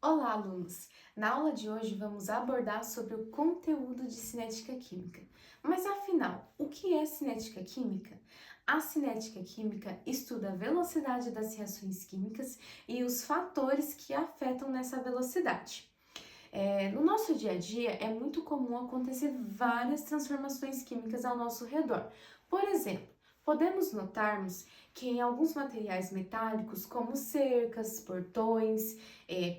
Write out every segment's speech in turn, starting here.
Olá, alunos! Na aula de hoje vamos abordar sobre o conteúdo de cinética química. Mas afinal, o que é cinética química? A cinética química estuda a velocidade das reações químicas e os fatores que afetam nessa velocidade. No nosso dia a dia é muito comum acontecer várias transformações químicas ao nosso redor. Por exemplo, podemos notarmos que em alguns materiais metálicos, como cercas, portões,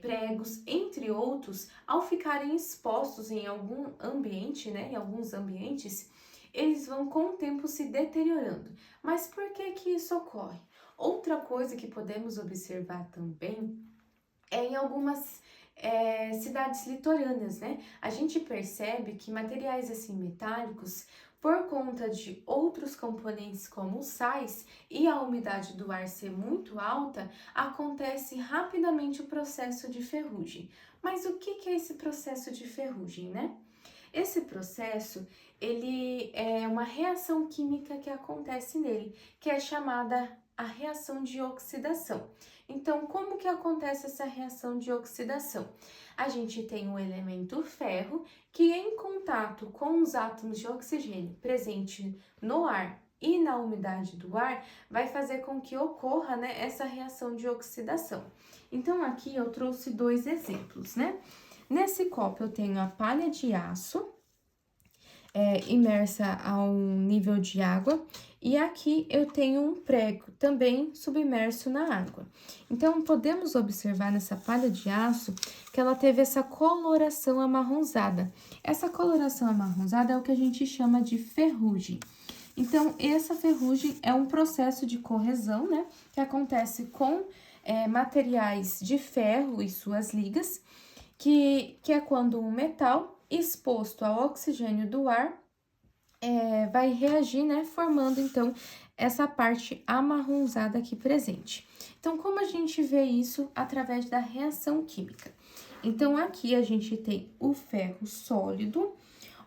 pregos, entre outros, ao ficarem expostos em algum ambiente, em alguns ambientes, eles vão com o tempo se deteriorando. Mas por que isso ocorre? Outra coisa que podemos observar também é em algumas cidades litorâneas, né? A gente percebe que materiais assim metálicos, por conta de outros componentes como os sais e a umidade do ar ser muito alta, acontece rapidamente o processo de ferrugem. Mas o que é esse processo de ferrugem, né? Esse processo, ele é uma reação química que acontece nele, que é chamada a reação de oxidação. Então, como que acontece essa reação de oxidação? A gente tem o elemento ferro que, em contato com os átomos de oxigênio presente no ar e na umidade do ar, vai fazer com que ocorra, essa reação de oxidação. Então, aqui eu trouxe dois exemplos, né? Nesse copo eu tenho a palha de aço imersa a um nível de água e aqui eu tenho um prego também submerso na água. Então, podemos observar nessa palha de aço que ela teve essa coloração amarronzada. Essa coloração amarronzada é o que a gente chama de ferrugem. Então, essa ferrugem é um processo de corrosão, né, que acontece com materiais de ferro e suas ligas, que é quando um metal exposto ao oxigênio do ar vai reagir, né, formando então essa parte amarronzada aqui presente. Então, como a gente vê isso através da reação química? Então, aqui a gente tem o ferro sólido,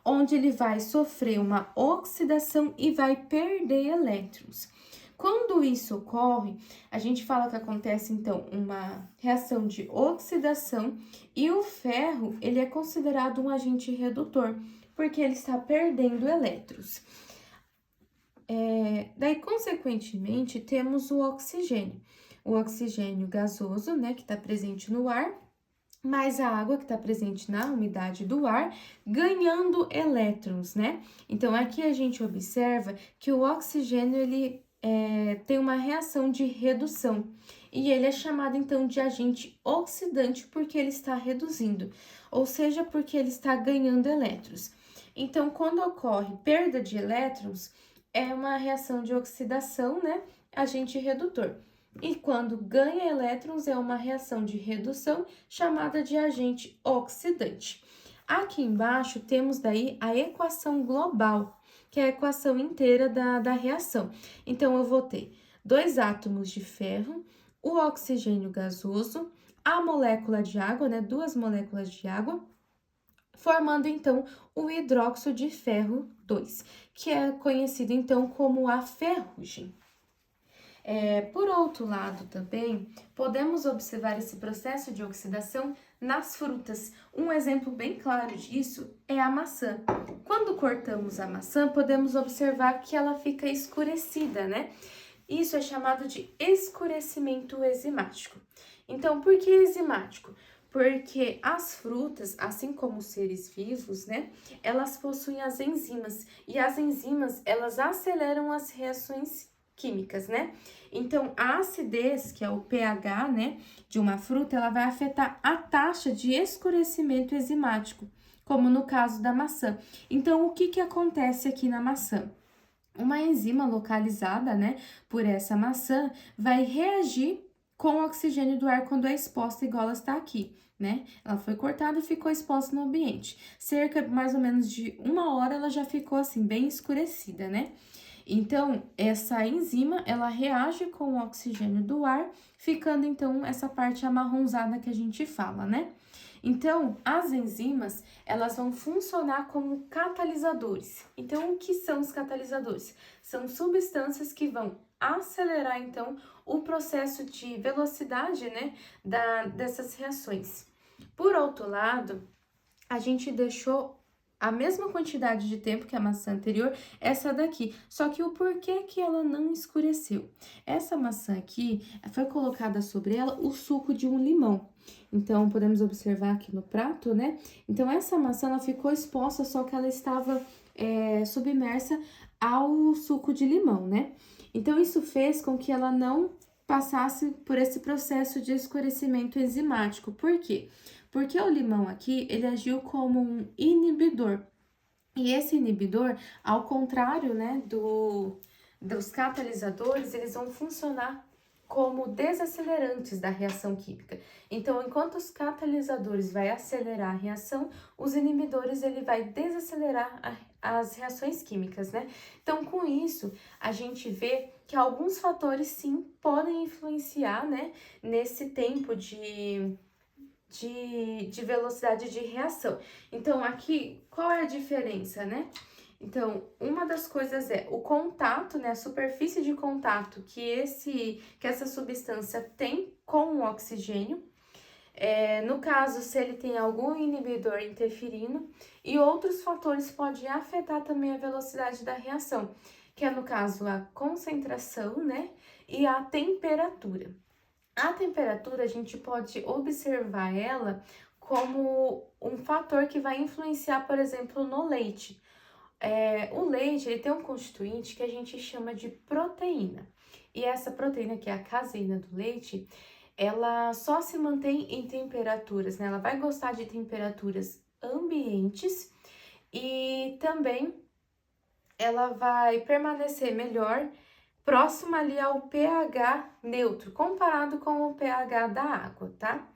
onde ele vai sofrer uma oxidação e vai perder elétrons. Quando isso ocorre, a gente fala que acontece, então, uma reação de oxidação e o ferro, ele é considerado um agente redutor, porque ele está perdendo elétrons. Daí, consequentemente, temos o oxigênio gasoso, né, que está presente no ar, mais a água que está presente na umidade do ar, ganhando elétrons, né? Então, aqui a gente observa que o oxigênio, ele tem uma reação de redução, e ele é chamado, então, de agente oxidante porque ele está reduzindo, ou seja, porque ele está ganhando elétrons. Então, quando ocorre perda de elétrons, é uma reação de oxidação, né? Agente redutor. E quando ganha elétrons, é uma reação de redução chamada de agente oxidante. Aqui embaixo temos daí a equação global, que é a equação inteira da reação. Então, eu vou ter dois átomos de ferro, o oxigênio gasoso, a molécula de água, né? Duas moléculas de água, formando então o hidróxido de ferro 2, que é conhecido então como a ferrugem. Por outro lado, também podemos observar esse processo de oxidação nas frutas. Um exemplo bem claro disso é a maçã. Quando cortamos a maçã, podemos observar que ela fica escurecida, né? Isso é chamado de escurecimento enzimático. Então, por que enzimático? Porque as frutas, assim como os seres vivos, né, elas possuem as enzimas, e as enzimas, elas aceleram as reações químicas, né? Então, a acidez, que é o pH, né, de uma fruta, ela vai afetar a taxa de escurecimento enzimático, como no caso da maçã. Então, o que acontece aqui na maçã? Uma enzima localizada, né, por essa maçã vai reagir com o oxigênio do ar quando é exposta, igual ela está aqui, né? Ela foi cortada e ficou exposta no ambiente. Cerca mais ou menos de 1 hora ela já ficou assim, bem escurecida, né? Então, essa enzima, ela reage com o oxigênio do ar, ficando então essa parte amarronzada que a gente fala, né? Então, as enzimas, elas vão funcionar como catalisadores. Então, o que são os catalisadores? São substâncias que vão acelerar, então, o processo de velocidade, né, dessas reações. Por outro lado, a gente deixou a mesma quantidade de tempo que a maçã anterior, essa daqui. Só que o porquê que ela não escureceu? Essa maçã aqui, foi colocada sobre ela o suco de um limão. Então, podemos observar aqui no prato, né? Então, essa maçã, ela ficou exposta, só que ela estava submersa ao suco de limão, né? Então, isso fez com que ela não passasse por esse processo de escurecimento enzimático. Por quê? Porque o limão aqui, ele agiu como um inibidor. E esse inibidor, ao contrário, né, dos catalisadores, eles vão funcionar como desacelerantes da reação química. Então, enquanto os catalisadores vai acelerar a reação, os inibidores ele vai desacelerar as reações químicas, né? Então, com isso, a gente vê que alguns fatores sim podem influenciar, né, nesse tempo de velocidade de reação. Então, aqui, qual é a diferença, né? Então, uma das coisas é o contato, né, a superfície de contato que essa substância tem com o oxigênio. No caso, se ele tem algum inibidor interferindo, e outros fatores podem afetar também a velocidade da reação, que é no caso a concentração, né, e a temperatura. A temperatura, a gente pode observar ela como um fator que vai influenciar, por exemplo, no leite. O leite, ele tem um constituinte que a gente chama de proteína. E essa proteína, que é a caseína do leite, ela só se mantém em temperaturas, né? Ela vai gostar de temperaturas ambientes e também ela vai permanecer melhor próxima ali ao pH neutro, comparado com o pH da água, tá?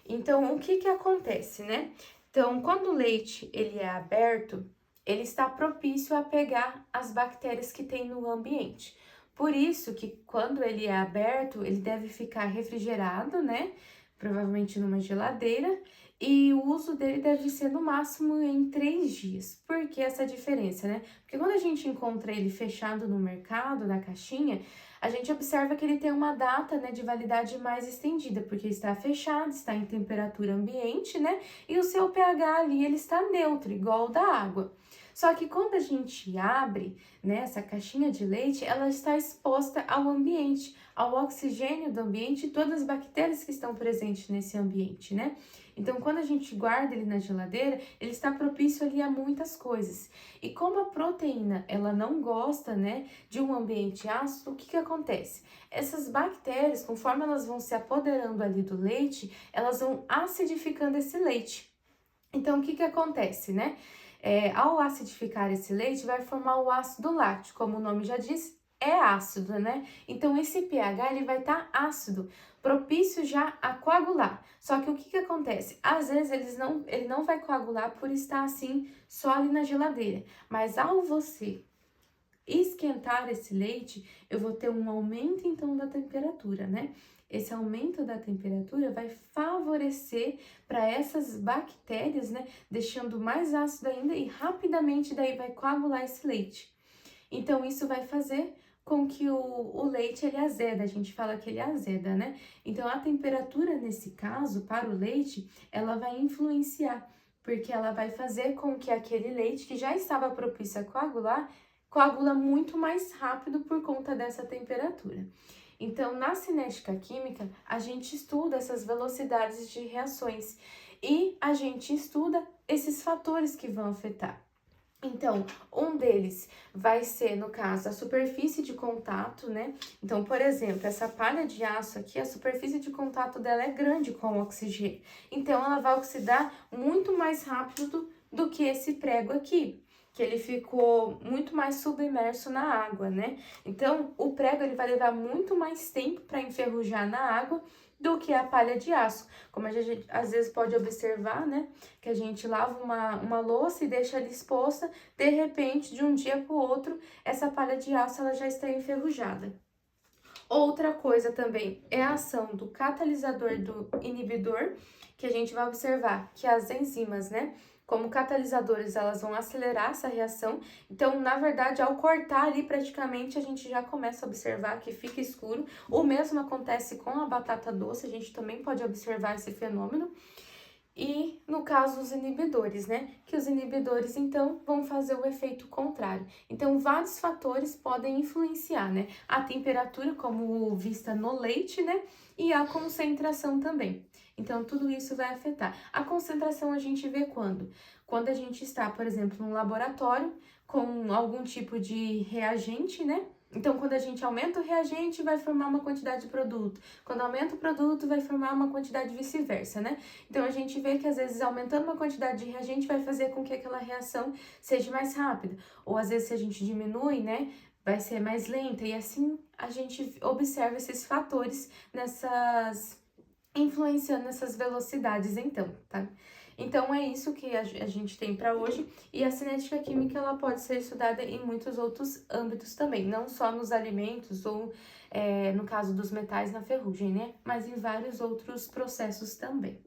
Então, o que que acontece, né? Então, quando o leite ele é aberto, ele está propício a pegar as bactérias que tem no ambiente. Por isso que quando ele é aberto, ele deve ficar refrigerado, né? Provavelmente numa geladeira, e o uso dele deve ser no máximo em 3 dias. Por que essa diferença, né? Porque quando a gente encontra ele fechado no mercado, na caixinha, a gente observa que ele tem uma data, né, de validade mais estendida, porque está fechado, está em temperatura ambiente, né? E o seu pH ali, ele está neutro, igual ao da água. Só que quando a gente abre, né, essa caixinha de leite, ela está exposta ao ambiente, ao oxigênio do ambiente e todas as bactérias que estão presentes nesse ambiente, né? Então, quando a gente guarda ele na geladeira, ele está propício ali a muitas coisas. E como a proteína, ela não gosta, né, de um ambiente ácido, o que que acontece? Essas bactérias, conforme elas vão se apoderando ali do leite, elas vão acidificando esse leite. Então, o que que acontece, né? Ao acidificar esse leite, vai formar o ácido lático, como o nome já diz, é ácido, né? Então, esse pH, ele vai estar ácido, propício já a coagular. Só que o que que acontece? Às vezes, ele não vai coagular por estar assim, só ali na geladeira. Mas ao você esquentar esse leite, eu vou ter um aumento, então, da temperatura, né? Esse aumento da temperatura vai favorecer para essas bactérias, né? Deixando mais ácido ainda e rapidamente daí vai coagular esse leite. Então, isso vai fazer com que o leite, ele azeda, a gente fala que ele azeda, né? Então, a temperatura, nesse caso, para o leite, ela vai influenciar, porque ela vai fazer com que aquele leite que já estava propício a coagular, coagula muito mais rápido por conta dessa temperatura. Então, na cinética química, a gente estuda essas velocidades de reações e a gente estuda esses fatores que vão afetar. Então, um deles vai ser, no caso, a superfície de contato, né? Então, por exemplo, essa palha de aço aqui, a superfície de contato dela é grande com o oxigênio. Então, ela vai oxidar muito mais rápido do que esse prego aqui, que ele ficou muito mais submerso na água, né? Então, o prego ele vai levar muito mais tempo para enferrujar na água do que a palha de aço. Como a gente às vezes pode observar, né? Que a gente lava uma louça e deixa ela exposta, de repente, de um dia para o outro, essa palha de aço ela já está enferrujada. Outra coisa também é a ação do catalisador do inibidor, que a gente vai observar que as enzimas, né, como catalisadores, elas vão acelerar essa reação. Então, na verdade, ao cortar ali, praticamente, a gente já começa a observar que fica escuro. O mesmo acontece com a batata doce, a gente também pode observar esse fenômeno. E no caso os inibidores, né? Que os inibidores então vão fazer o efeito contrário. Então vários fatores podem influenciar, né? A temperatura, como vista no leite, né? E a concentração também. Então tudo isso vai afetar. A concentração a gente vê quando? Quando a gente está, por exemplo, num laboratório com algum tipo de reagente, né? Então, quando a gente aumenta o reagente, vai formar uma quantidade de produto. Quando aumenta o produto, vai formar uma quantidade vice-versa, né? Então, a gente vê que, às vezes, aumentando uma quantidade de reagente vai fazer com que aquela reação seja mais rápida. Ou, às vezes, se a gente diminui, né, vai ser mais lenta. E, assim, a gente observa esses fatores influenciando essas velocidades, então, tá? Então, é isso que a gente tem para hoje. E a cinética química, ela pode ser estudada em muitos outros âmbitos também. Não só nos alimentos ou, no caso dos metais, na ferrugem, né? Mas em vários outros processos também.